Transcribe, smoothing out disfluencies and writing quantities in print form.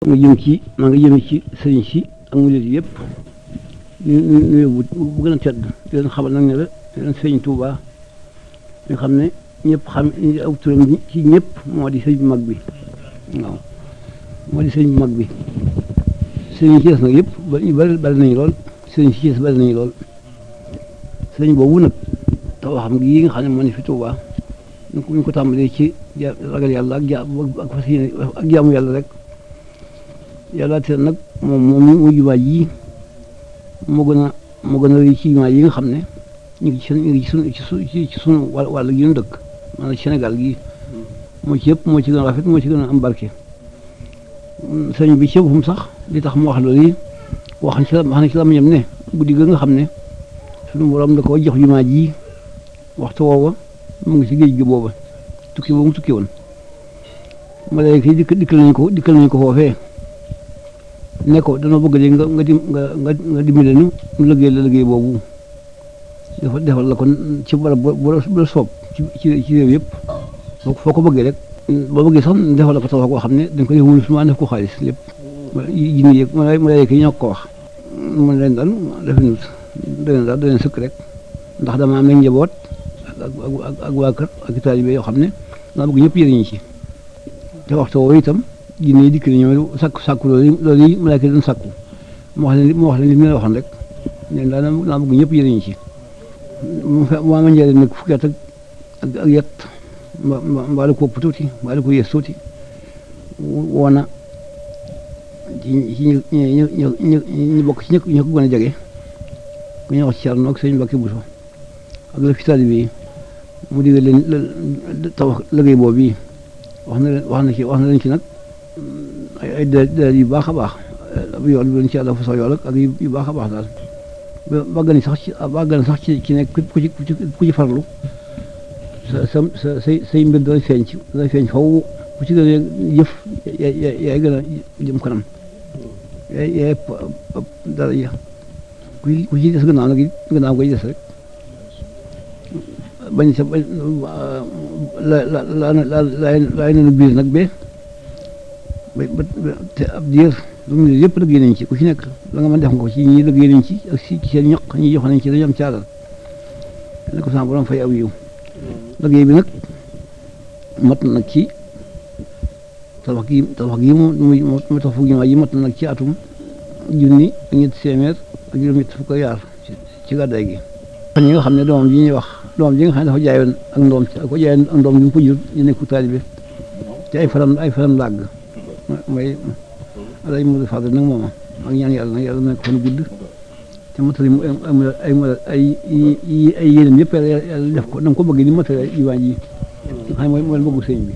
nga jëm ci maa ngi jëm ci sëriñ si ak murid yëpp ñu bu gën a tedd di leen xamal nag ne la leen sëriñ Touba nga xam ne ñëpp xam aw turam ci ñëpp moo di sëriñ bu mag bi waaw moo di sëriñ bu mag bi sëriñ ci des nag yëpp bari nañu lool sëriñ si ci des bari nañu lool sëriñ boobu nag tawaxam gi nga xam ne moo ne fi Touba ñu ko tàmbalee ci ragal yàlla ak fas yéene ak jaamu yàlla rek yàlla te nag moom mu jumaa ji moo gën a rëy ci jumaa yi nga xam ne ñu ngi ci sunu wàll gi ñu dëkk maanaam Sénégal gi moo ci yëpp moo ci gën a rafet moo ci gën a am barke sëñ bi ci boppam sax li tax mu wax loolu yi wax na ci la ñam ne guddi ga nga xam ne sunu borom da ko jox jumaa ji waxtu woowa mu ngi ci géej gi booba tukki boobu mu tukki woon malaaka yi dikkal nañ ko foofee ne ko danoo bëgg léegi nga dimbale nu liggéey boobu defal la kon ci barab bu la soob ci réew yëpp foo ko bëggee rek boo bëggee sax defal la ko tabax koo xam ne dañ ko def wulu suma def ko xaalis lépp jinne yeeg malaaka yi ñoo ko wax mun leen daal dafa nut daleen sëkk rek ndax dama am nañ njaboot ak waa kër ak taalibe yoo xam ne daa bëgg ñëpp yëriñu ci te waxtu woowu itam jinne yi dikk nañu sàkku loolu yi malaaka yi doon sàkku mu wax leen li mu leen waxoon rek neen daa bëgg ñëpp yëriñu ci maa ma njëriñ nag fukki at ak yet mbaa la ko ëpp tuuti mbaa la ko yees tuuti woona ci ñu bokk ci ñu ko gën a jege ku ñuy wax ci Cerno ak sëñ Mbàkke Buso ak la fi taalibe yi mu digal leen tabax liggéey boobu yi wax na leen ci nag ay dalil yu baax a baax yool bi leen ci yàlla fa sax yool ak yu baax a baax daal bàgg na sax ci nekk ku ci farlu say mbir dana feeñ faw ku ci gën a jëf yaay gën a jëm kanam yaay dara ja ku ci des gannaaw koy des rek bañ sa laay nanu biir nag ba te ab diir lu mu ne yëpp liggéey nañ ci ku ci nekk la nga mën def nga ko ci ñi liggéey nañ ci ak ci seen ñaq ñi jox nañ ci dañu am caalal ne ko sama borom fay aw yiw liggéey bi nag mat na nag ci tabax gi mu tax fukki jumaa yi mat na nag ci atum junni ak ñetti téeméer ak juróom-ñett fukk ak yaar ci gàddaay gi ñi nga xam ne doomam ji ñuy wax doomam ji nga xam ne dafa jaayoon ak ndoom ko jaayoon ak ndoom bi mu ko jur ñu nekku taalibe te ay faram làgg mooy alay Modou Fadel nag mooma ak ñaan yàlla nag yàlla nekk fan gudd te matali mu ay yéenam yëpp yàlla def ko na nga ko bëgg di matali jumaa ji nga xam ne mooy bëggu sëñ bi